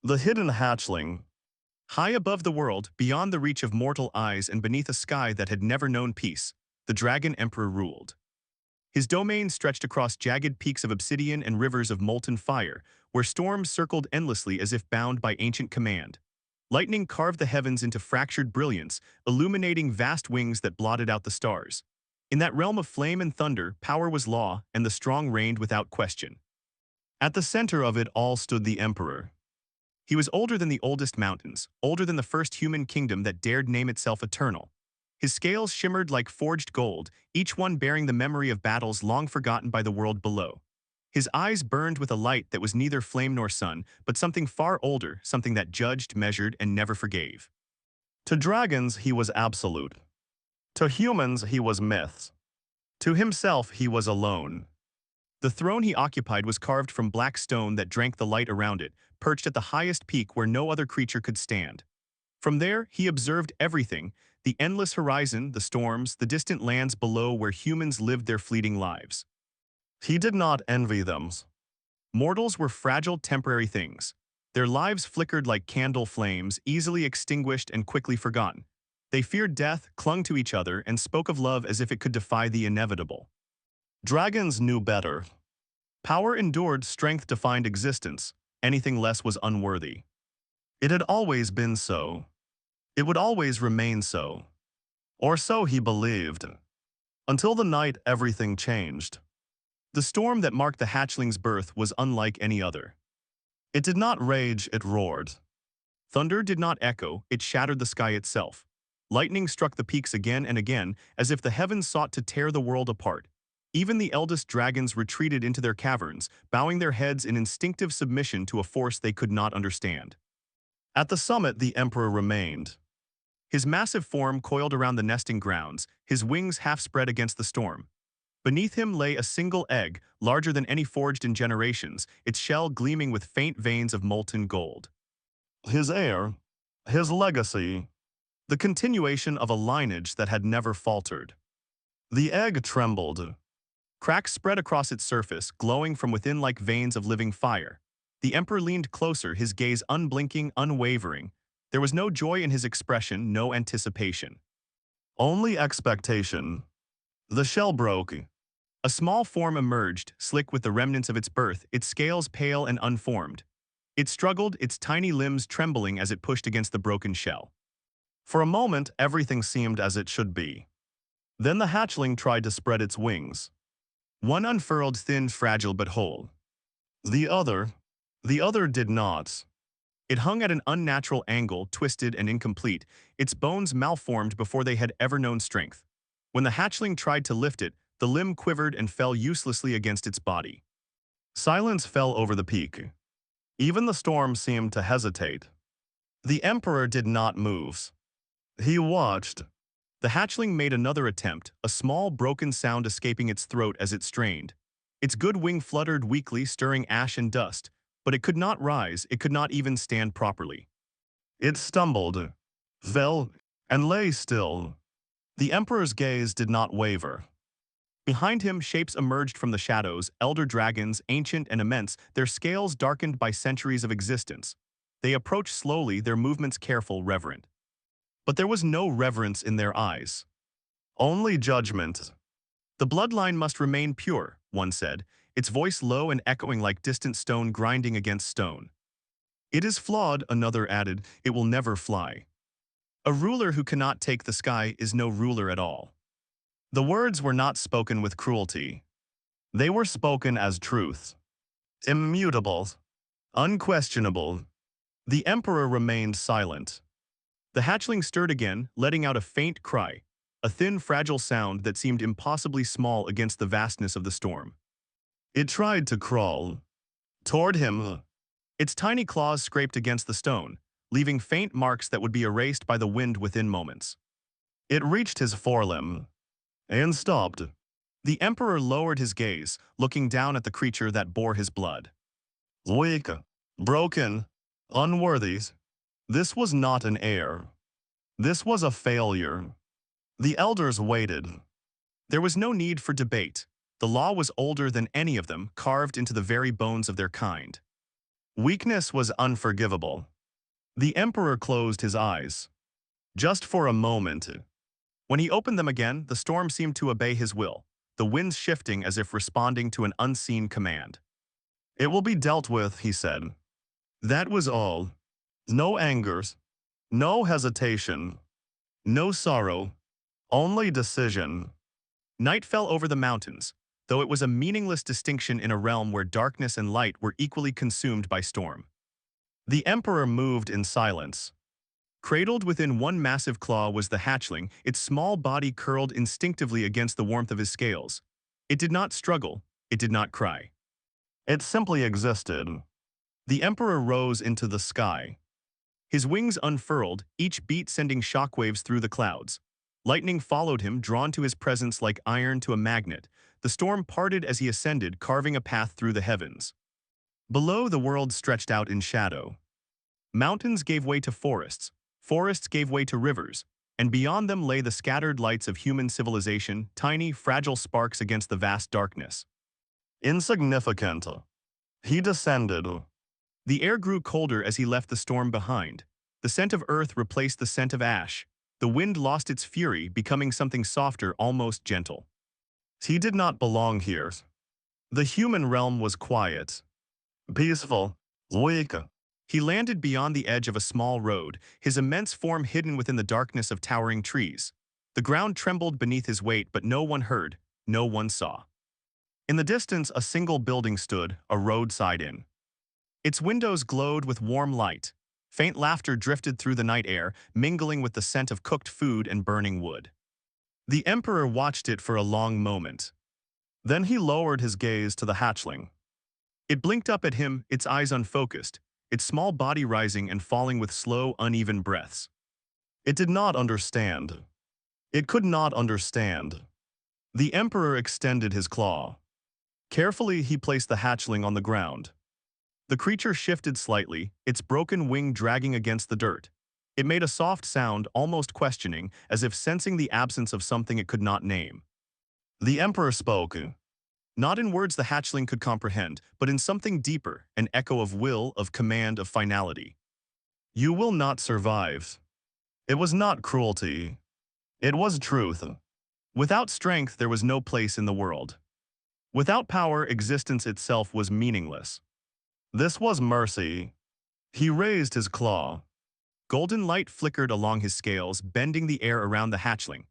The hidden hatchling. High above the world, beyond the reach of mortal eyes and beneath a sky that had never known peace, the Dragon Emperor ruled. His domain stretched across jagged peaks of obsidian and rivers of molten fire, where storms circled endlessly as if bound by ancient command. Lightning carved the heavens into fractured brilliance, illuminating vast wings that blotted out the stars. In that realm of flame and thunder, power was law, and the strong reigned without question. At the center of it all stood the Emperor. He was older than the oldest mountains, older than the first human kingdom that dared name itself eternal. His scales shimmered like forged gold, each one bearing the memory of battles long forgotten by the world below. His eyes burned with a light that was neither flame nor sun, but something far older, something that judged, measured, and never forgave. To dragons, he was absolute. To humans, he was myths. To himself, he was alone. The throne he occupied was carved from black stone that drank the light around it, perched at the highest peak where no other creature could stand. From there, he observed everything, the endless horizon, the storms, the distant lands below where humans lived their fleeting lives. He did not envy them. Mortals were fragile, temporary things. Their lives flickered like candle flames, easily extinguished and quickly forgotten. They feared death, clung to each other, and spoke of love as if it could defy the inevitable. Dragons knew better. Power endured, strength defined existence. Anything less was unworthy. It had always been so. It would always remain so. Or so he believed. Until the night everything changed. The storm that marked the hatchling's birth was unlike any other. It did not rage, it roared. Thunder did not echo, it shattered the sky itself. Lightning struck the peaks again and again, as if the heavens sought to tear the world apart. Even the eldest dragons retreated into their caverns, bowing their heads in instinctive submission to a force they could not understand. At the summit, the Emperor remained. His massive form coiled around the nesting grounds, his wings half spread against the storm. Beneath him lay a single egg, larger than any forged in generations, its shell gleaming with faint veins of molten gold. His heir, his legacy, the continuation of a lineage that had never faltered. The egg trembled. Cracks spread across its surface, glowing from within like veins of living fire. The Emperor leaned closer, his gaze unblinking, unwavering. There was no joy in his expression, no anticipation. Only expectation. The shell broke. A small form emerged, slick with the remnants of its birth, its scales pale and unformed. It struggled, its tiny limbs trembling as it pushed against the broken shell. For a moment, everything seemed as it should be. Then the hatchling tried to spread its wings. One unfurled, thin, fragile but whole. The other did not. It hung at an unnatural angle, twisted and incomplete, its bones malformed before they had ever known strength. When the hatchling tried to lift it, the limb quivered and fell uselessly against its body. Silence fell over the peak. Even the storm seemed to hesitate. The Emperor did not move. He watched. The hatchling made another attempt, a small broken sound escaping its throat as it strained. Its good wing fluttered weakly, stirring ash and dust, but it could not rise, it could not even stand properly. It stumbled, fell, and lay still. The Emperor's gaze did not waver. Behind him, shapes emerged from the shadows, elder dragons, ancient and immense, their scales darkened by centuries of existence. They approached slowly, their movements careful, reverent. But there was no reverence in their eyes. Only judgment. The bloodline must remain pure, one said, its voice low and echoing like distant stone grinding against stone. It is flawed, another added, it will never fly. A ruler who cannot take the sky is no ruler at all. The words were not spoken with cruelty. They were spoken as truth. Immutable. Unquestionable. The Emperor remained silent. The hatchling stirred again, letting out a faint cry, a thin, fragile sound that seemed impossibly small against the vastness of the storm. It tried to crawl toward him. Its tiny claws scraped against the stone, leaving faint marks that would be erased by the wind within moments. It reached his forelimb and stopped. The Emperor lowered his gaze, looking down at the creature that bore his blood. Weak, broken, unworthy. This was not an heir. This was a failure. The elders waited. There was no need for debate. The law was older than any of them, carved into the very bones of their kind. Weakness was unforgivable. The Emperor closed his eyes. Just for a moment. When he opened them again, the storm seemed to obey his will, the winds shifting as if responding to an unseen command. "It will be dealt with," he said. That was all. No angers, no hesitation, no sorrow, only decision. Night fell over the mountains, though it was a meaningless distinction in a realm where darkness and light were equally consumed by storm. The Emperor moved in silence. Cradled within one massive claw was the hatchling, its small body curled instinctively against the warmth of his scales. It did not struggle, it did not cry. It simply existed. The Emperor rose into the sky. His wings unfurled, each beat sending shockwaves through the clouds. Lightning followed him, drawn to his presence like iron to a magnet. The storm parted as he ascended, carving a path through the heavens. Below, the world stretched out in shadow. Mountains gave way to forests, forests gave way to rivers, and beyond them lay the scattered lights of human civilization, tiny, fragile sparks against the vast darkness. Insignificant. He descended. The air grew colder as he left the storm behind. The scent of earth replaced the scent of ash. The wind lost its fury, becoming something softer, almost gentle. He did not belong here. The human realm was quiet, peaceful, weak. He landed beyond the edge of a small road, his immense form hidden within the darkness of towering trees. The ground trembled beneath his weight, but no one heard, no one saw. In the distance, a single building stood, a roadside inn. Its windows glowed with warm light. Faint laughter drifted through the night air, mingling with the scent of cooked food and burning wood. The Emperor watched it for a long moment. Then he lowered his gaze to the hatchling. It blinked up at him, its eyes unfocused, its small body rising and falling with slow, uneven breaths. It did not understand. It could not understand. The Emperor extended his claw. Carefully, he placed the hatchling on the ground. The creature shifted slightly, its broken wing dragging against the dirt. It made a soft sound, almost questioning, as if sensing the absence of something it could not name. The Emperor spoke. Not in words the hatchling could comprehend, but in something deeper, an echo of will, of command, of finality. "You will not survive." It was not cruelty. It was truth. Without strength, there was no place in the world. Without power, existence itself was meaningless. This was mercy. He raised his claw. Golden light flickered along his scales, bending the air around the hatchling.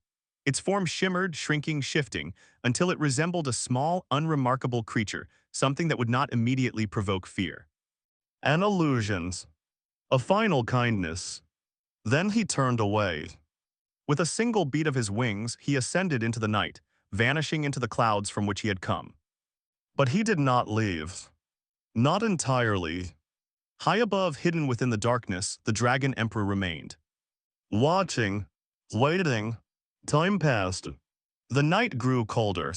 Its form shimmered, shrinking, shifting, until it resembled a small, unremarkable creature, something that would not immediately provoke fear. An illusion. A final kindness. Then he turned away. With a single beat of his wings, he ascended into the night, vanishing into the clouds from which he had come. But he did not leave. Not entirely. High above, hidden within the darkness, the Dragon Emperor remained. Watching, waiting. Time passed. The night grew colder.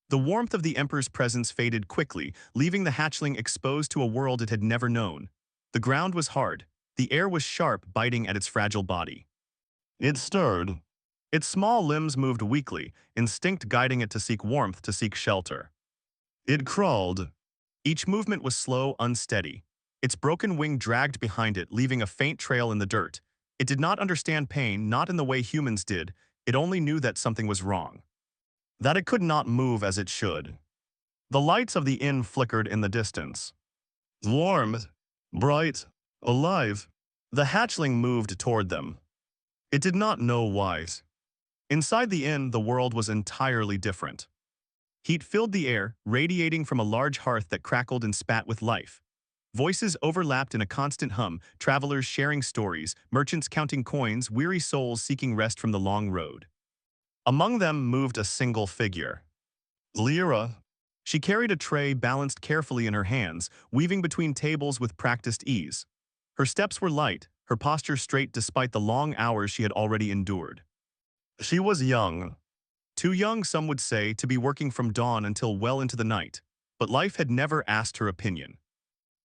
The warmth of the Emperor's presence faded quickly, leaving the hatchling exposed to a world it had never known. The ground was hard. The air was sharp, biting at its fragile body. It stirred. Its small limbs moved weakly, instinct guiding it to seek warmth, to seek shelter. It crawled. Each movement was slow, unsteady. Its broken wing dragged behind it, leaving a faint trail in the dirt. It did not understand pain, not in the way humans did. It only knew that something was wrong. That it could not move as it should. The lights of the inn flickered in the distance. Warm, bright, alive. The hatchling moved toward them. It did not know why. Inside the inn, the world was entirely different. Heat filled the air, radiating from a large hearth that crackled and spat with life. Voices overlapped in a constant hum, travelers sharing stories, merchants counting coins, weary souls seeking rest from the long road. Among them moved a single figure. Lyra. She carried a tray balanced carefully in her hands, weaving between tables with practiced ease. Her steps were light, her posture straight despite the long hours she had already endured. She was young. Too young, some would say, to be working from dawn until well into the night, but life had never asked her opinion.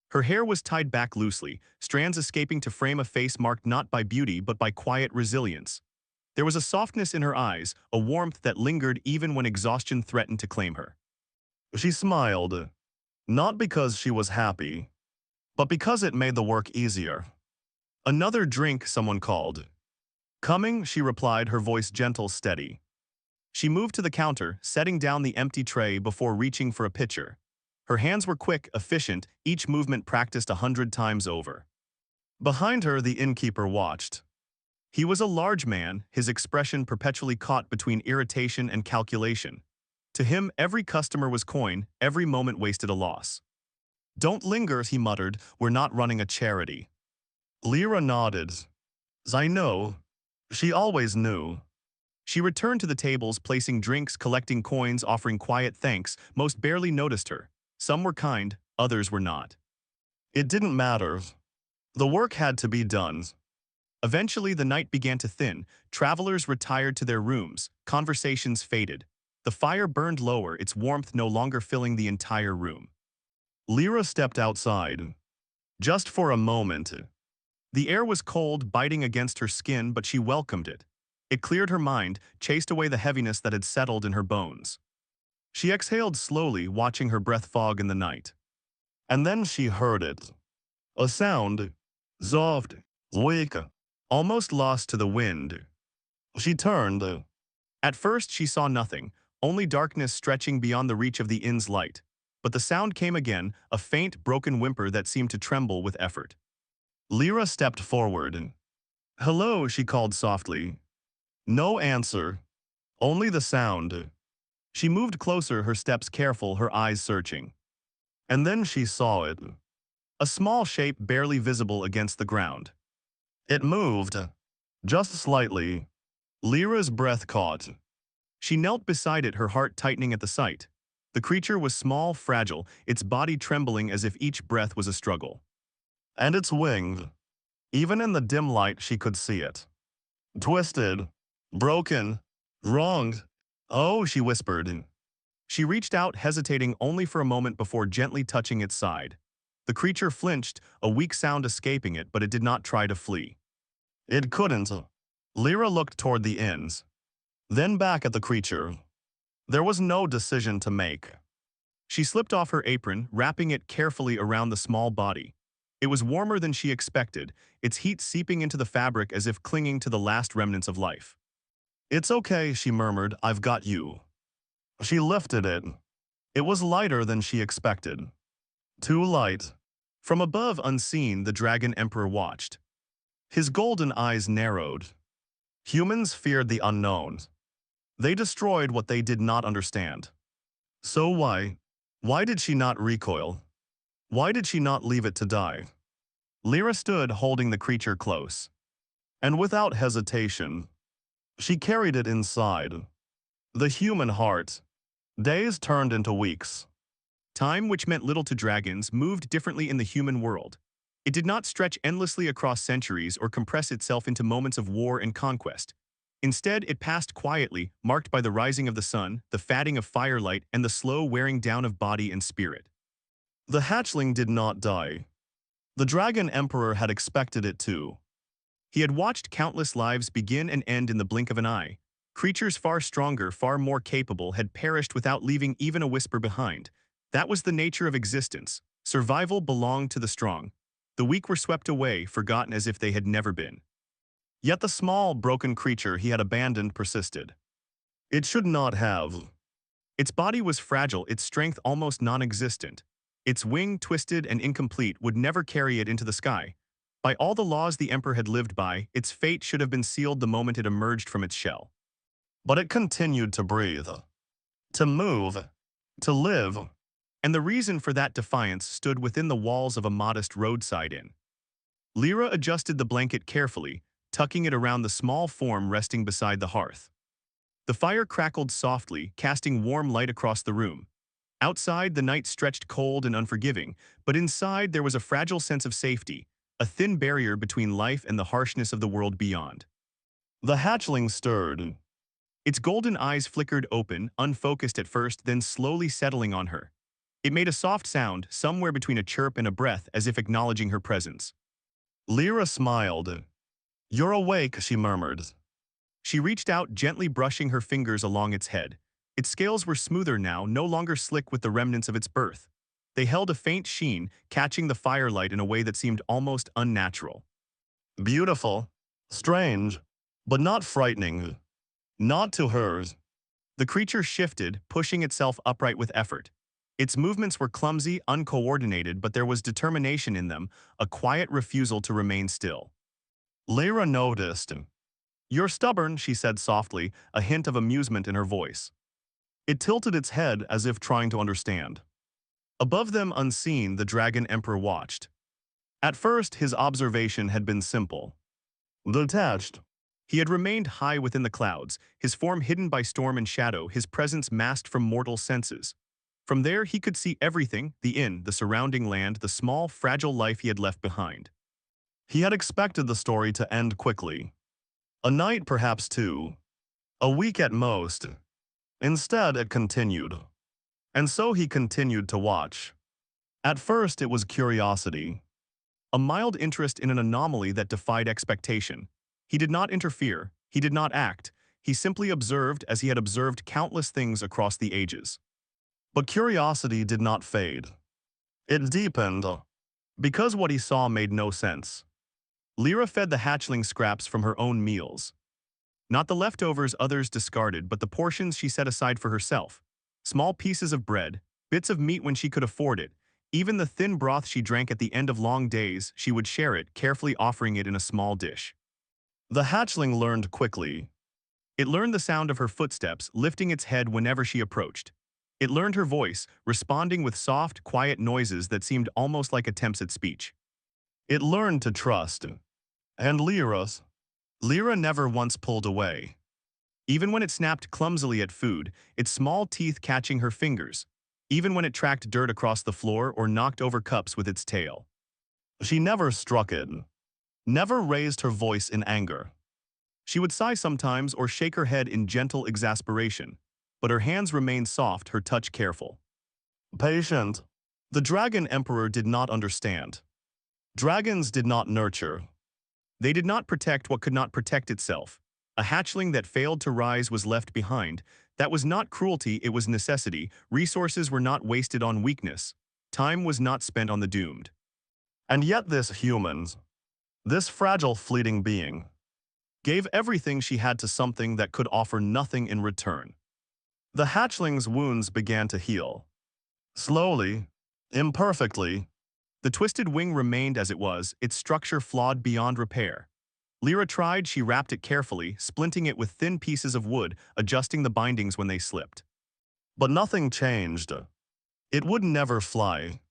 Her hair was tied back loosely, strands escaping to frame a face marked not by beauty but by quiet resilience. There was a softness in her eyes, a warmth that lingered even when exhaustion threatened to claim her. She smiled. Not because she was happy. but because it made the work easier. Another drink, someone called. Coming, she replied, her voice gentle, steady. She moved to the counter, setting down the empty tray before reaching for a pitcher. Her hands were quick, efficient, each movement practiced 100 times over. Behind her, the innkeeper watched. He was a large man, his expression perpetually caught between irritation and calculation. To him, every customer was coin, every moment wasted a loss. Don't linger, he muttered, we're not running a charity. Lyra nodded. I know. She always knew. She returned to the tables, placing drinks, collecting coins, offering quiet thanks. Most barely noticed her. Some were kind, others were not. It didn't matter. The work had to be done. Eventually, the night began to thin. Travelers retired to their rooms. Conversations faded. The fire burned lower, its warmth no longer filling the entire room. Lyra stepped outside. Just for a moment. The air was cold, biting against her skin, but she welcomed it. It cleared her mind, chased away the heaviness that had settled in her bones. She exhaled slowly, watching her breath fog in the night. And then she heard it. A sound. Soft. Weak. Almost lost to the wind. She turned. At first she saw nothing, only darkness stretching beyond the reach of the inn's light. But the sound came again, a faint, broken whimper that seemed to tremble with effort. Lyra stepped forward. Hello, she called softly. No answer. Only the sound. She moved closer, her steps careful, her eyes searching. And then she saw it. A small shape barely visible against the ground. It moved. Just slightly. Lyra's breath caught. She knelt beside it, her heart tightening at the sight. The creature was small, fragile, its body trembling as if each breath was a struggle. And its wings. Even in the dim light she could see it. Twisted. Broken. Wronged. Oh, she whispered. She reached out, hesitating only for a moment before gently touching its side. The creature flinched, a weak sound escaping it, but it did not try to flee. It couldn't. Lyra looked toward the inns. Then back at the creature. There was no decision to make. She slipped off her apron, wrapping it carefully around the small body. It was warmer than she expected, its heat seeping into the fabric as if clinging to the last remnants of life. It's okay, she murmured, I've got you. She lifted it. It was lighter than she expected. Too light. From above, unseen, the Dragon Emperor watched. His golden eyes narrowed. Humans feared the unknown. They destroyed what they did not understand. So why? Why did she not recoil? Why did she not leave it to die? Lyra stood, holding the creature close. And without hesitation, she carried it inside. The human heart. Days turned into weeks. Time, which meant little to dragons, moved differently in the human world. It did not stretch endlessly across centuries or compress itself into moments of war and conquest. Instead, it passed quietly, marked by the rising of the sun, the fading of firelight, and the slow wearing down of body and spirit. The hatchling did not die. The Dragon Emperor had expected it to. He had watched countless lives begin and end in the blink of an eye. Creatures far stronger, far more capable, had perished without leaving even a whisper behind. That was the nature of existence. Survival belonged to the strong. The weak were swept away, forgotten as if they had never been. Yet the small, broken creature he had abandoned persisted. It should not have. Its body was fragile, its strength almost non-existent. Its wing, twisted and incomplete, would never carry it into the sky. By all the laws the Emperor had lived by, its fate should have been sealed the moment it emerged from its shell. But it continued to breathe, to move, to live. And the reason for that defiance stood within the walls of a modest roadside inn. Lyra adjusted the blanket carefully, tucking it around the small form resting beside the hearth. The fire crackled softly, casting warm light across the room. Outside, the night stretched cold and unforgiving, but inside there was a fragile sense of safety, a thin barrier between life and the harshness of the world beyond. The hatchling stirred. Its golden eyes flickered open, unfocused at first, then slowly settling on her. It made a soft sound, somewhere between a chirp and a breath, as if acknowledging her presence. Lyra smiled. You're awake, she murmured. She reached out, gently brushing her fingers along its head. Its scales were smoother now, no longer slick with the remnants of its birth. They held a faint sheen, catching the firelight in a way that seemed almost unnatural. Beautiful, strange, but not frightening. Not to hers. The creature shifted, pushing itself upright with effort. Its movements were clumsy, uncoordinated, but there was determination in them, a quiet refusal to remain still. Lyra noticed. "You're stubborn," she said softly, a hint of amusement in her voice. It tilted its head as if trying to understand. Above them, unseen, the Dragon Emperor watched. At first, his observation had been simple. Detached. He had remained high within the clouds, his form hidden by storm and shadow, his presence masked from mortal senses. From there, he could see everything, the inn, the surrounding land, the small, fragile life he had left behind. He had expected the story to end quickly. A night, perhaps two. A week at most. Instead, it continued. And so he continued to watch. At first, it was curiosity. A mild interest in an anomaly that defied expectation. He did not interfere, he did not act, he simply observed as he had observed countless things across the ages. But curiosity did not fade. It deepened, because what he saw made no sense. Lyra fed the hatchling scraps from her own meals. Not the leftovers others discarded, but the portions she set aside for herself. Small pieces of bread, bits of meat when she could afford it, even the thin broth she drank at the end of long days, she would share it, carefully offering it in a small dish. The hatchling learned quickly. It learned the sound of her footsteps, lifting its head whenever she approached. It learned her voice, responding with soft, quiet noises that seemed almost like attempts at speech. It learned to trust. And Lyra never once pulled away. Even when it snapped clumsily at food, its small teeth catching her fingers. Even when it tracked dirt across the floor or knocked over cups with its tail. She never struck it. Never raised her voice in anger. She would sigh sometimes or shake her head in gentle exasperation, but her hands remained soft, her touch careful. Patient. The Dragon Emperor did not understand. Dragons did not nurture. They did not protect what could not protect itself. A hatchling that failed to rise was left behind. That was not cruelty, it was necessity. Resources were not wasted on weakness. Time was not spent on the doomed. And yet this fragile, fleeting being, gave everything she had to something that could offer nothing in return. The hatchling's wounds began to heal. Slowly, imperfectly. The twisted wing remained as it was, its structure flawed beyond repair. Lyra tried, she wrapped it carefully, splinting it with thin pieces of wood, adjusting the bindings when they slipped. But nothing changed. It would never fly.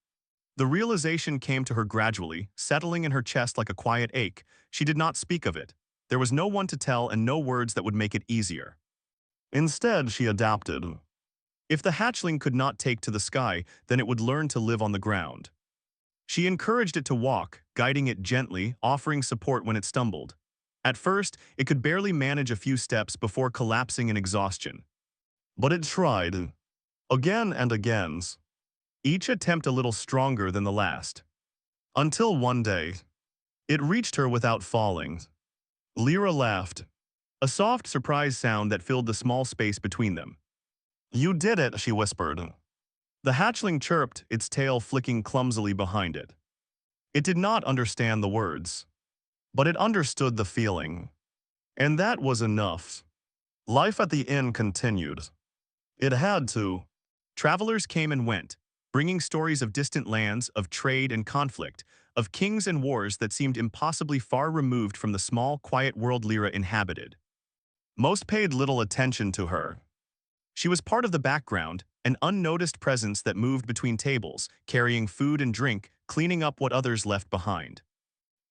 The realization came to her gradually, settling in her chest like a quiet ache. She did not speak of it. There was no one to tell and no words that would make it easier. Instead, she adapted. If the hatchling could not take to the sky, then it would learn to live on the ground. She encouraged it to walk, guiding it gently, offering support when it stumbled. At first, it could barely manage a few steps before collapsing in exhaustion. But it tried. Again and again. Each attempt a little stronger than the last. Until one day, it reached her without falling. Lyra laughed. A soft, surprised sound that filled the small space between them. "You did it," she whispered. The hatchling chirped, its tail flicking clumsily behind it. It did not understand the words, but it understood the feeling. And that was enough. Life at the inn continued. It had to. Travelers came and went, bringing stories of distant lands, of trade and conflict, of kings and wars that seemed impossibly far removed from the small, quiet world Lyra inhabited. Most paid little attention to her. She was part of the background, an unnoticed presence that moved between tables, carrying food and drink, cleaning up what others left behind.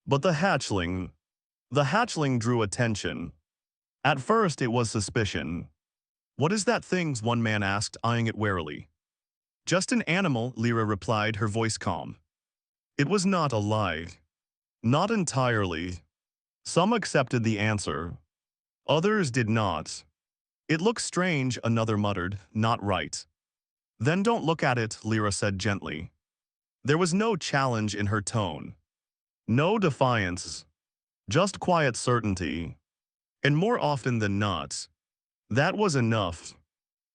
But the hatchling drew attention. At first, it was suspicion. "What is that thing?" one man asked, eyeing it warily. "Just an animal," Lyra replied, her voice calm. It was not a lie. Not entirely. Some accepted the answer. Others did not. "It looks strange," another muttered, "not right." "Then don't look at it," Lyra said gently. There was no challenge in her tone. No defiance. Just quiet certainty. And more often than not, that was enough.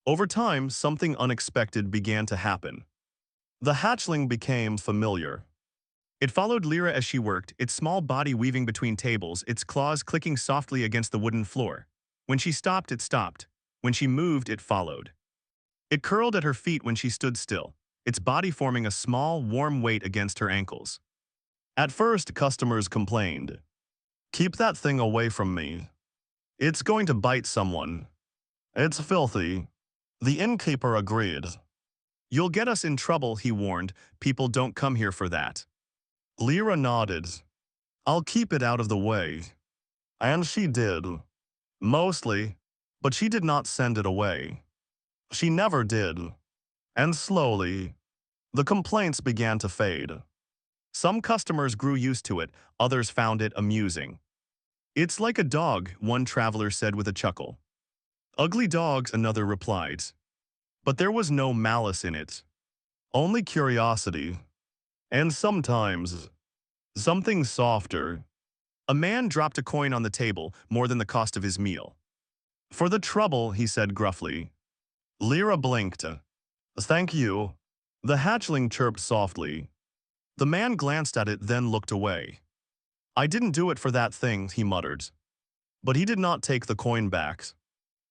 Over time, something unexpected began to happen. The hatchling became familiar. It followed Lyra as she worked, its small body weaving between tables, its claws clicking softly against the wooden floor. When she stopped, it stopped. When she moved, it followed. It curled at her feet when she stood still, its body forming a small, warm weight against her ankles. At first, customers complained. "Keep that thing away from me. It's going to bite someone. It's filthy." The innkeeper agreed. "You'll get us in trouble," he warned. "People don't come here for that." Lyra nodded. "I'll keep it out of the way." And she did. Mostly. But she did not send it away. She never did. And slowly, the complaints began to fade. Some customers grew used to it, others found it amusing. "It's like a dog," one traveler said with a chuckle. "Ugly dogs," another replied. But there was no malice in it. Only curiosity. And sometimes, something softer. A man dropped a coin on the table, more than the cost of his meal. "For the trouble," he said gruffly. Lyra blinked. "Thank you." The hatchling chirped softly. The man glanced at it, then looked away. "I didn't do it for that thing," he muttered. But he did not take the coin back.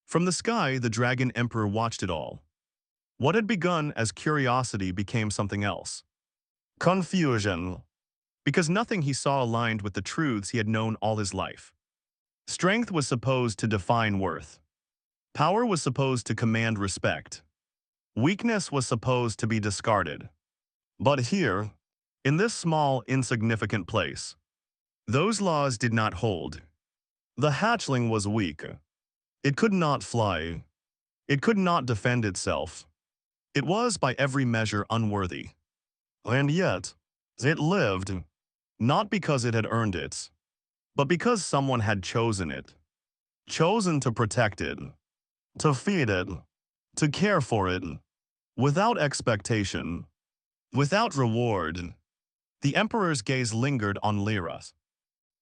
From the sky, the Dragon Emperor watched it all. What had begun as curiosity became something else. Confusion. Because nothing he saw aligned with the truths he had known all his life. Strength was supposed to define worth. Power was supposed to command respect. Weakness was supposed to be discarded. But here, in this small, insignificant place, those laws did not hold. The hatchling was weak. It could not fly. It could not defend itself. It was, by every measure, unworthy. And yet, it lived, not because it had earned it, but because someone had chosen it. Chosen to protect it, to feed it, to care for it, without expectation, without reward. The Emperor's gaze lingered on Lyra.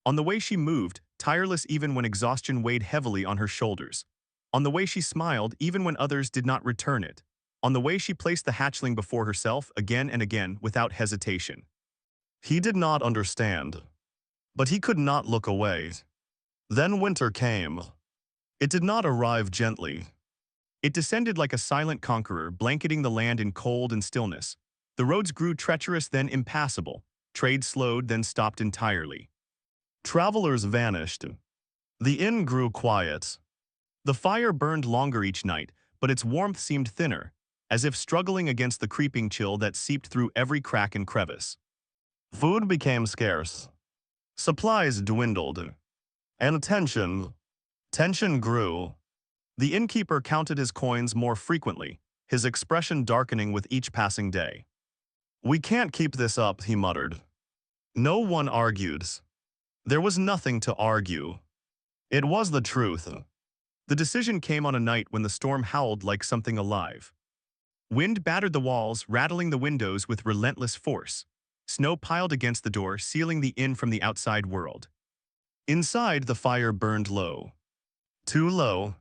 On the way she moved, tireless even when exhaustion weighed heavily on her shoulders. On the way she smiled even when others did not return it. On the way she placed the hatchling before herself again and again without hesitation. He did not understand. But he could not look away. Then winter came. It did not arrive gently. It descended like a silent conqueror, blanketing the land in cold and stillness. The roads grew treacherous, then impassable. Trade slowed, then stopped entirely. Travelers vanished. The inn grew quiet. The fire burned longer each night, but its warmth seemed thinner, as if struggling against the creeping chill that seeped through every crack and crevice. Food became scarce. Supplies dwindled. And tension grew. The innkeeper counted his coins more frequently, his expression darkening with each passing day. "We can't keep this up," he muttered. No one argued. There was nothing to argue. It was the truth. The decision came on a night when the storm howled like something alive. Wind battered the walls, rattling the windows with relentless force. Snow piled against the door, sealing the inn from the outside world. Inside, the fire burned low. Too low.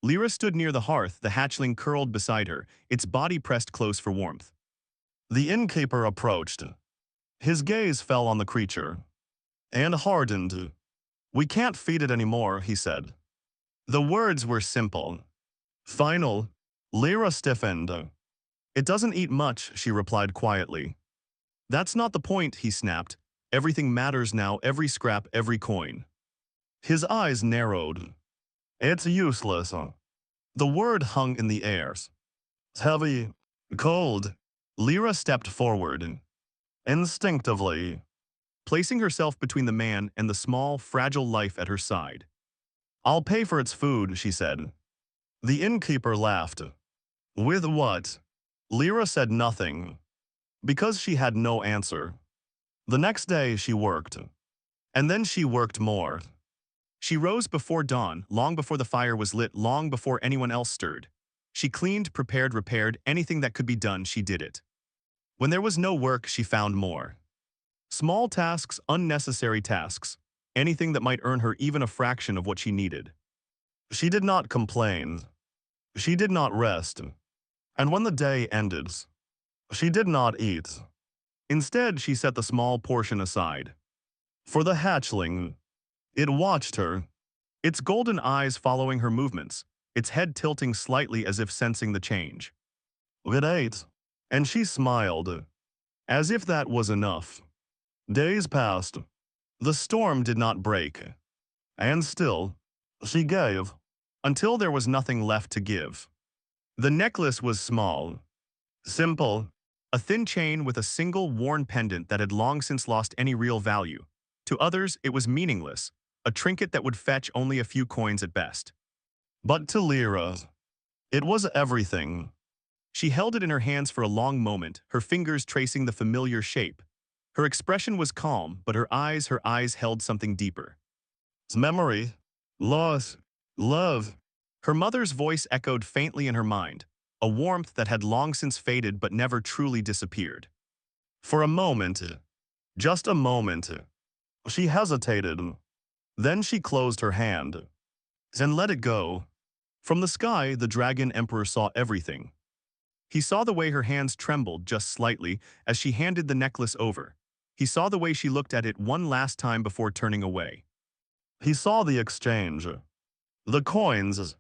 Lyra stood near the hearth, the hatchling curled beside her, its body pressed close for warmth. The innkeeper approached. His gaze fell on the creature. And hardened. "We can't feed it anymore," he said. The words were simple. Final. Lyra stiffened. "It doesn't eat much," she replied quietly. "That's not the point," he snapped. "Everything matters now, every scrap, every coin." His eyes narrowed. "It's useless." The word hung in the air. Heavy. Cold. Lyra stepped forward. Instinctively. Placing herself between the man and the small, fragile life at her side. "I'll pay for its food," she said. The innkeeper laughed. "With what?" Lyra said nothing. Because she had no answer. The next day she worked. And then she worked more. She rose before dawn, long before the fire was lit, long before anyone else stirred. She cleaned, prepared, repaired, anything that could be done, she did it. When there was no work, she found more. Small tasks, unnecessary tasks, anything that might earn her even a fraction of what she needed. She did not complain. She did not rest. And when the day ended, She did not eat. Instead, she set the small portion aside. For the hatchling, it watched her, its golden eyes following her movements, its head tilting slightly as if sensing the change. It ate, and she smiled, as if that was enough. Days passed. The storm did not break. And still, she gave, until there was nothing left to give. The necklace was small, simple, a thin chain with a single worn pendant that had long since lost any real value. To others, it was meaningless, a trinket that would fetch only a few coins at best. But to Lyra, it was everything. She held it in her hands for a long moment, her fingers tracing the familiar shape. Her expression was calm, but her eyes held something deeper. Memory, loss, love. Her mother's voice echoed faintly in her mind, a warmth that had long since faded but never truly disappeared. For a moment, just a moment, she hesitated. Then she closed her hand and let it go. From the sky, the Dragon Emperor saw everything. He saw the way her hands trembled just slightly as she handed the necklace over. He saw the way she looked at it one last time before turning away. He saw the exchange, the coins,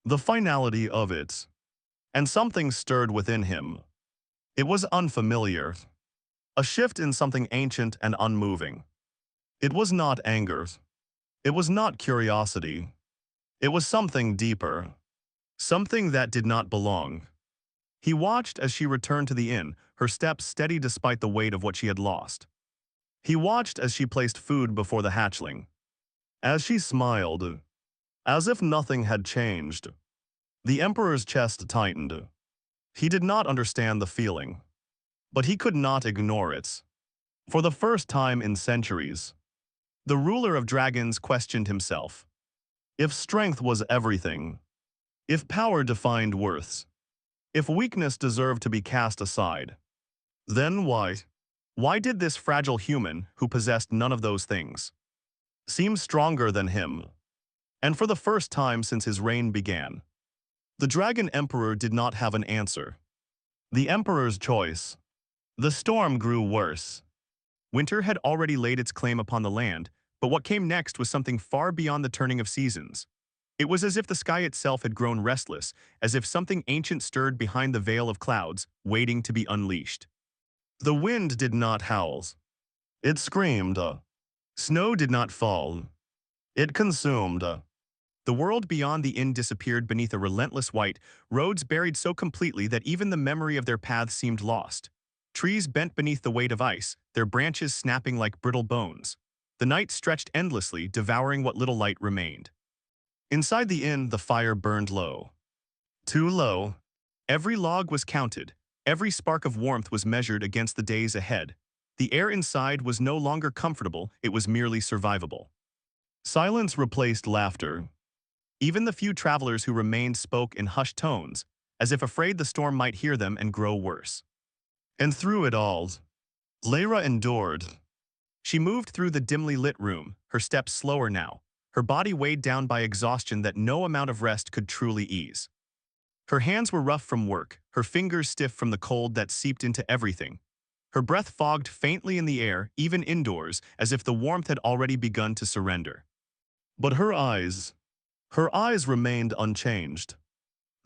the finality of it, and something stirred within him. It was unfamiliar, a shift in something ancient and unmoving. It was not anger. It was not curiosity. It was something deeper, something that did not belong. He watched as she returned to the inn, her steps steady despite the weight of what she had lost. He watched as she placed food before the hatchling. As she smiled, as if nothing had changed, the Emperor's chest tightened. He did not understand the feeling, but he could not ignore it. For the first time in centuries, the ruler of dragons questioned himself. If strength was everything, if power defined worths, if weakness deserved to be cast aside, then why? Why did this fragile human, who possessed none of those things, seem stronger than him? And for the first time since his reign began, the Dragon Emperor did not have an answer. The Emperor's choice. The storm grew worse. Winter had already laid its claim upon the land, but what came next was something far beyond the turning of seasons. It was as if the sky itself had grown restless, as if something ancient stirred behind the veil of clouds, waiting to be unleashed. The wind did not howl. It screamed. Snow did not fall. It consumed. The world beyond the inn disappeared beneath a relentless white, roads buried so completely that even the memory of their paths seemed lost. Trees bent beneath the weight of ice, their branches snapping like brittle bones. The night stretched endlessly, devouring what little light remained. Inside the inn, the fire burned low. Too low. Every log was counted. Every spark of warmth was measured against the days ahead. The air inside was no longer comfortable, it was merely survivable. Silence replaced laughter. Even the few travelers who remained spoke in hushed tones, as if afraid the storm might hear them and grow worse. And through it all, Lyra endured. She moved through the dimly lit room, her steps slower now, her body weighed down by exhaustion that no amount of rest could truly ease. Her hands were rough from work, her fingers stiff from the cold that seeped into everything. Her breath fogged faintly in the air, even indoors, as if the warmth had already begun to surrender. But her eyes remained unchanged.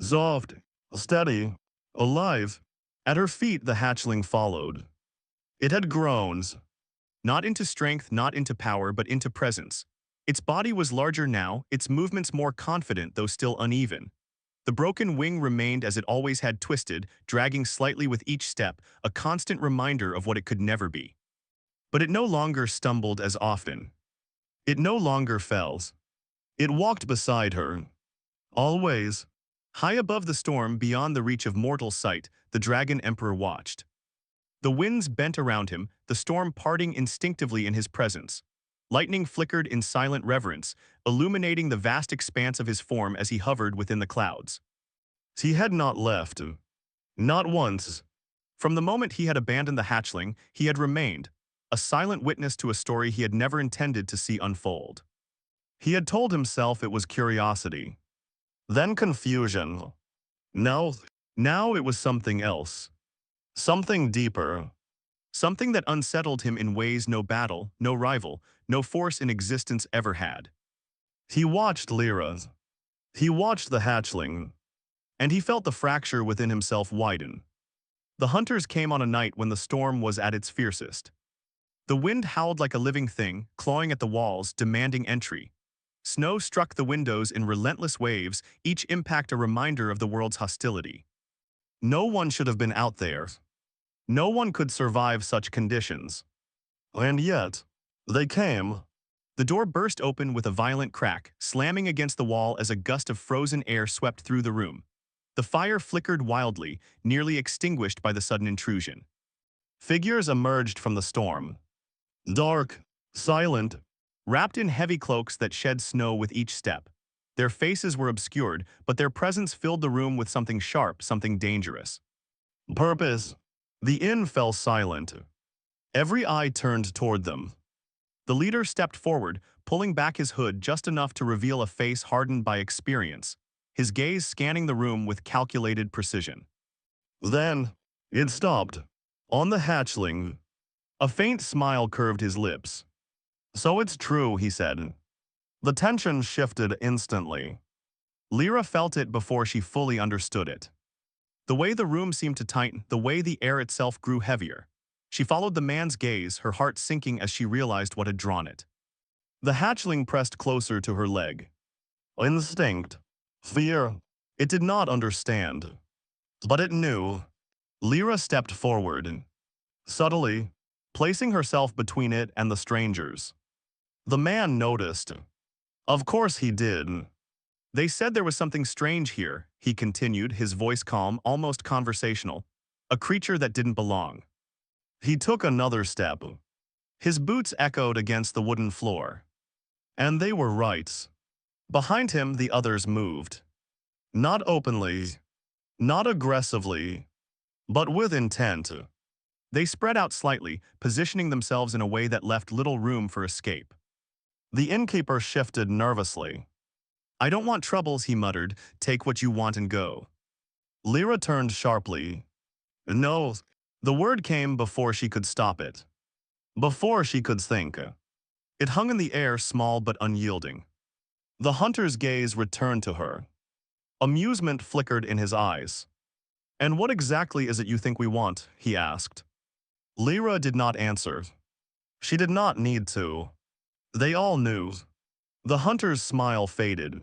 Soft, steady, alive. At her feet the hatchling followed. It had grown, not into strength, not into power, but into presence. Its body was larger now, its movements more confident though still uneven. The broken wing remained as it always had, twisted, dragging slightly with each step, a constant reminder of what it could never be. But it no longer stumbled as often. It no longer fell. It walked beside her. Always. High above the storm, beyond the reach of mortal sight, the Dragon Emperor watched. The winds bent around him, the storm parting instinctively in his presence. Lightning flickered in silent reverence, illuminating the vast expanse of his form as he hovered within the clouds. He had not left. Not once. From the moment he had abandoned the hatchling, he had remained, a silent witness to a story he had never intended to see unfold. He had told himself it was curiosity. Then confusion. Now it was something else. Something deeper. Something that unsettled him in ways no battle, no rival, no force in existence ever had. He watched Lyra. He watched the hatchling. And he felt the fracture within himself widen. The hunters came on a night when the storm was at its fiercest. The wind howled like a living thing, clawing at the walls, demanding entry. Snow struck the windows in relentless waves, each impact a reminder of the world's hostility. No one should have been out there. No one could survive such conditions. And yet, they came. The door burst open with a violent crack, slamming against the wall as a gust of frozen air swept through the room. The fire flickered wildly, nearly extinguished by the sudden intrusion. Figures emerged from the storm. Dark, silent, wrapped in heavy cloaks that shed snow with each step. Their faces were obscured, but their presence filled the room with something sharp, something dangerous. Purpose. The inn fell silent. Every eye turned toward them. The leader stepped forward, pulling back his hood just enough to reveal a face hardened by experience, his gaze scanning the room with calculated precision. Then, it stopped. On the hatchling. A faint smile curved his lips. So it's true, he said. The tension shifted instantly. Lyra felt it before she fully understood it. The way the room seemed to tighten, the way the air itself grew heavier. She followed the man's gaze, her heart sinking as she realized what had drawn it. The hatchling pressed closer to her leg. Instinct. Fear. It did not understand. But it knew. Lyra stepped forward. Subtly, placing herself between it and the strangers. The man noticed. Of course he did. They said there was something strange here, he continued, his voice calm, almost conversational. A creature that didn't belong. He took another step. His boots echoed against the wooden floor. And they were right. Behind him, the others moved. Not openly, not aggressively, but with intent. They spread out slightly, positioning themselves in a way that left little room for escape. The innkeeper shifted nervously. I don't want troubles, he muttered. Take what you want and go. Lyra turned sharply. No. The word came before she could stop it. Before she could think. It hung in the air, small but unyielding. The hunter's gaze returned to her. Amusement flickered in his eyes. And what exactly is it you think we want? He asked. Lyra did not answer. She did not need to. They all knew. The hunter's smile faded.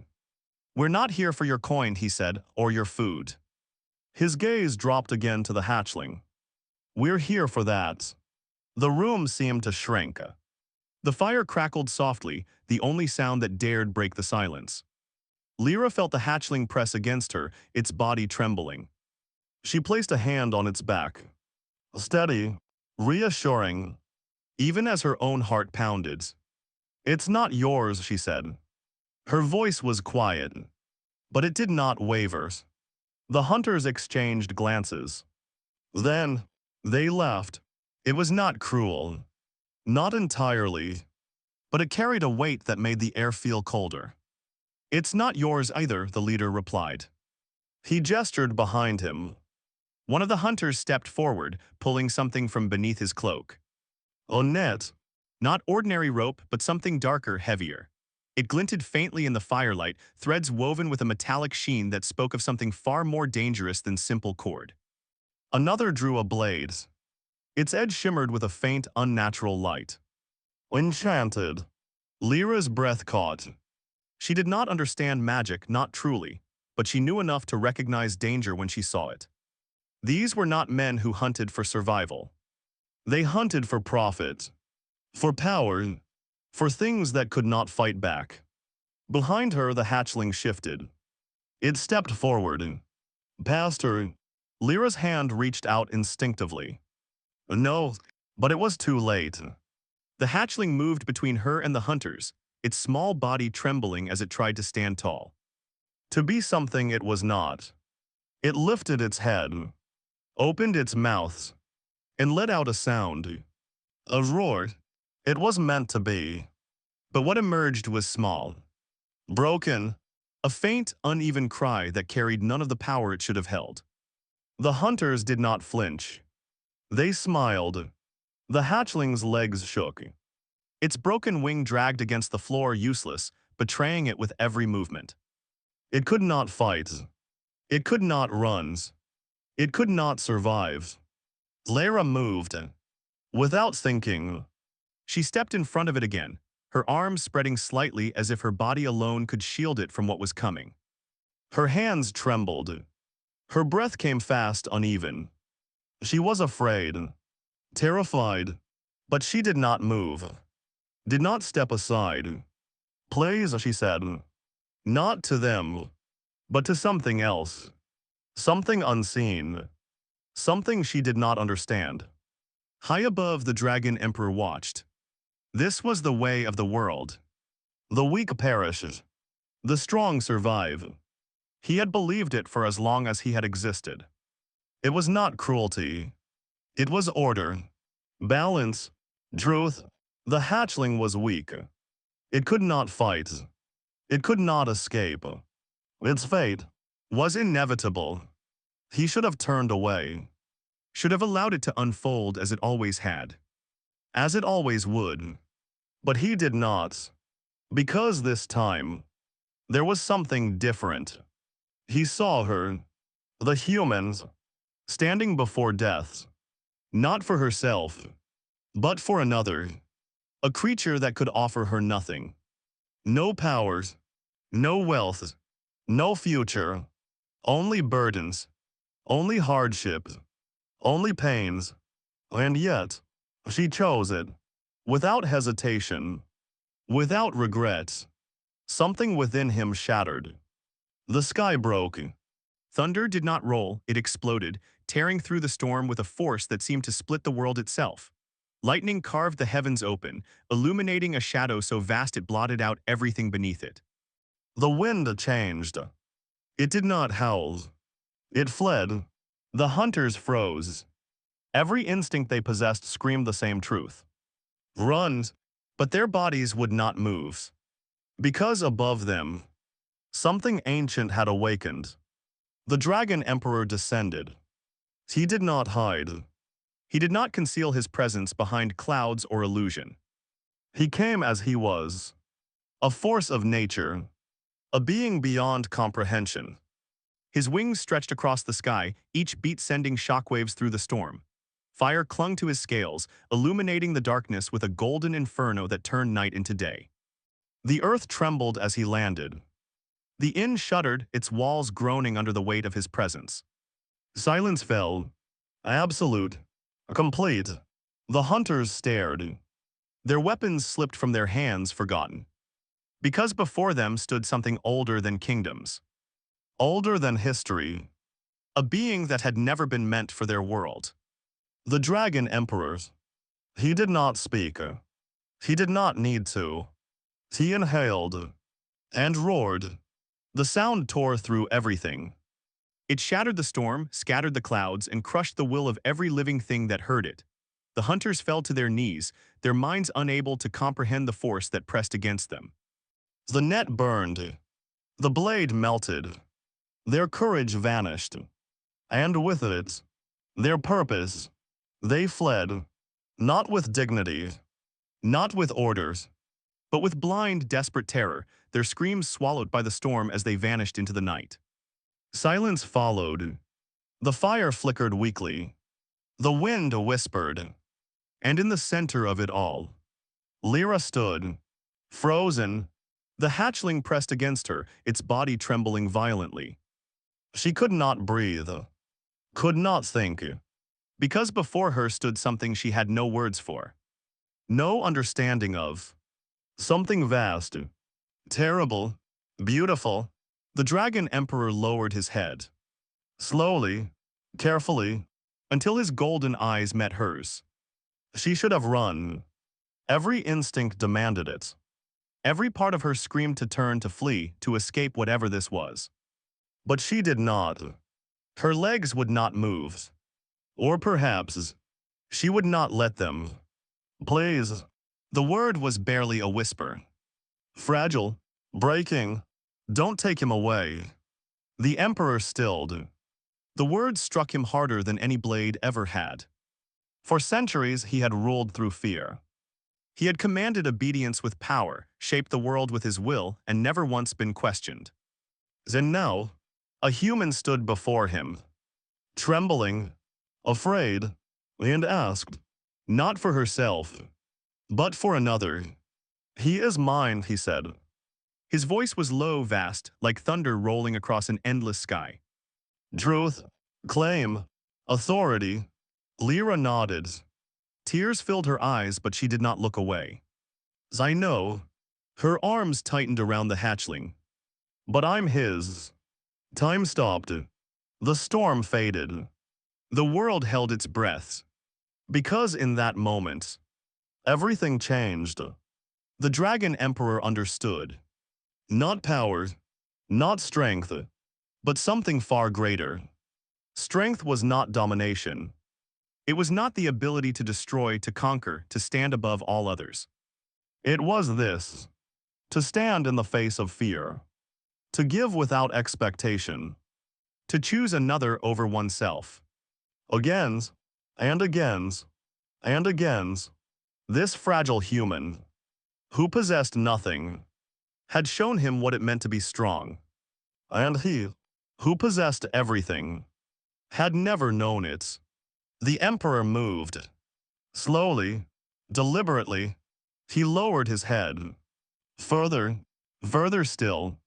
We're not here for your coin, he said, or your food. His gaze dropped again to the hatchling. We're here for that. The room seemed to shrink. The fire crackled softly, the only sound that dared break the silence. Lyra felt the hatchling press against her, its body trembling. She placed a hand on its back. Steady, reassuring, even as her own heart pounded. It's not yours, she said. Her voice was quiet, but it did not waver. The hunters exchanged glances. Then, they left. It was not cruel. Not entirely. But it carried a weight that made the air feel colder. It's not yours either, the leader replied. He gestured behind him. One of the hunters stepped forward, pulling something from beneath his cloak. A net. Not ordinary rope, but something darker, heavier. It glinted faintly in the firelight, threads woven with a metallic sheen that spoke of something far more dangerous than simple cord. Another drew a blade. Its edge shimmered with a faint, unnatural light. Enchanted. Lyra's breath caught. She did not understand magic, not truly, but she knew enough to recognize danger when she saw it. These were not men who hunted for survival. They hunted for profit, for power, for things that could not fight back. Behind her, the hatchling shifted. It stepped forward. Past her, Lyra's hand reached out instinctively. No, but it was too late. The hatchling moved between her and the hunters, its small body trembling as it tried to stand tall. To be something it was not. It lifted its head, opened its mouth, and let out a sound. A roar. It was meant to be. But what emerged was small. Broken. A faint, uneven cry that carried none of the power it should have held. The hunters did not flinch. They smiled. The hatchling's legs shook. Its broken wing dragged against the floor useless, betraying it with every movement. It could not fight. It could not run. It could not survive. Lara moved. Without thinking, she stepped in front of it again, her arms spreading slightly as if her body alone could shield it from what was coming. Her hands trembled. Her breath came fast, uneven. She was afraid, terrified, but she did not move, did not step aside. Please, she said, not to them, but to something else, something unseen, something she did not understand. High above, the Dragon Emperor watched. This was the way of the world. The weak perish, the strong survive. He had believed it for as long as he had existed. It was not cruelty. It was order, balance, truth. The hatchling was weak. It could not fight. It could not escape. Its fate was inevitable. He should have turned away, should have allowed it to unfold as it always had, as it always would. But he did not, because this time, there was something different. He saw her, the humans, standing before death, not for herself, but for another, a creature that could offer her nothing. No powers, no wealth, no future, only burdens, only hardship, only pains. And yet, she chose it, without hesitation, without regret. Something within him shattered. The sky broke. Thunder did not roll, it exploded, tearing through the storm with a force that seemed to split the world itself. Lightning carved the heavens open, illuminating a shadow so vast it blotted out everything beneath it. The wind changed. It did not howl. It fled. The hunters froze. Every instinct they possessed screamed the same truth. Run! But their bodies would not move. Because above them, something ancient had awakened. The Dragon Emperor descended. He did not hide. He did not conceal his presence behind clouds or illusion. He came as he was, a force of nature, a being beyond comprehension. His wings stretched across the sky, each beat sending shockwaves through the storm. Fire clung to his scales, illuminating the darkness with a golden inferno that turned night into day. The earth trembled as he landed. The inn shuddered, its walls groaning under the weight of his presence. Silence fell. Absolute. Complete. The hunters stared. Their weapons slipped from their hands, forgotten. Because before them stood something older than kingdoms. Older than history. A being that had never been meant for their world. The Dragon Emperor. He did not speak. He did not need to. He inhaled. And roared. The sound tore through everything. It shattered the storm, scattered the clouds, and crushed the will of every living thing that heard it. The hunters fell to their knees, their minds unable to comprehend the force that pressed against them. The net burned. The blade melted. Their courage vanished. And with it, their purpose. They fled, not with dignity, not with orders, but with blind, desperate terror, their screams swallowed by the storm as they vanished into the night. Silence followed. The fire flickered weakly. The wind whispered. And in the center of it all, Lyra stood, frozen. The hatchling pressed against her, its body trembling violently. She could not breathe, could not think, because before her stood something she had no words for, no understanding of. Something vast, terrible, beautiful. The Dragon Emperor lowered his head, slowly, carefully, until his golden eyes met hers. She should have run. Every instinct demanded it. Every part of her screamed to turn, to flee, to escape whatever this was. But she did not. Her legs would not move. Or perhaps, she would not let them. Please. The word was barely a whisper. Fragile, breaking. Don't take him away. The Emperor stilled. The words struck him harder than any blade ever had. For centuries, he had ruled through fear. He had commanded obedience with power, shaped the world with his will, and never once been questioned. Then now, a human stood before him, trembling, afraid, and asked, not for herself, but for another. He is mine, he said. His voice was low, vast, like thunder rolling across an endless sky. Truth, claim, authority. Lyra nodded. Tears filled her eyes, but she did not look away. I know. Her arms tightened around the hatchling. But I'm his. Time stopped. The storm faded. The world held its breath. Because in that moment, everything changed. The Dragon Emperor understood. Not power, not strength, but something far greater. Strength was not domination. It was not the ability to destroy, to conquer, to stand above all others. It was this: to stand in the face of fear, to give without expectation, to choose another over oneself. Again, and again, and again, this fragile human, who possessed nothing, had shown him what it meant to be strong. And he, who possessed everything, had never known it. The Emperor moved. Slowly, deliberately, he lowered his head. Further, further still,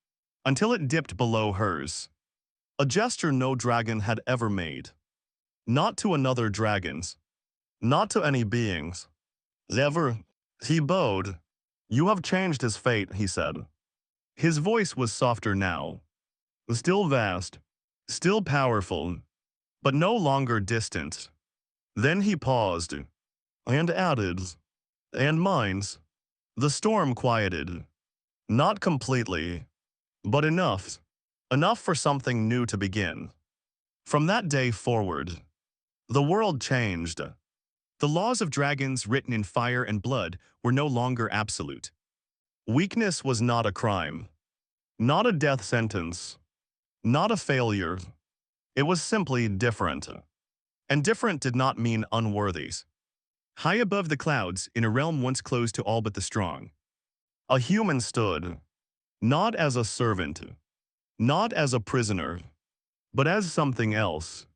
until it dipped below hers. A gesture no dragon had ever made. Not to another dragon's. Not to any beings. Ever. He bowed. You have changed his fate, he said. His voice was softer now. Still vast. Still powerful. But no longer distant. Then he paused. And added. And minds. The storm quieted. Not completely. But enough. Enough for something new to begin. From that day forward, the world changed. The laws of dragons written in fire and blood were no longer absolute. Weakness was not a crime. Not a death sentence. Not a failure. It was simply different. And different did not mean unworthy. High above the clouds, in a realm once closed to all but the strong, a human stood, not as a servant, not as a prisoner, but as something else.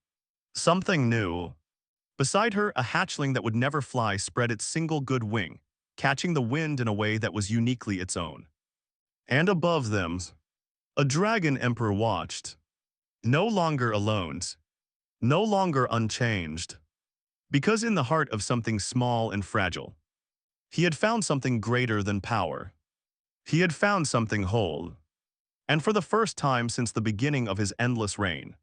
Something new. Beside her, a hatchling that would never fly spread its single good wing, catching the wind in a way that was uniquely its own. And above them, a dragon emperor watched, no longer alone, no longer unchanged, because in the heart of something small and fragile, he had found something greater than power. He had found something whole. And for the first time since the beginning of his endless reign,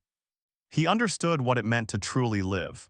he understood what it meant to truly live.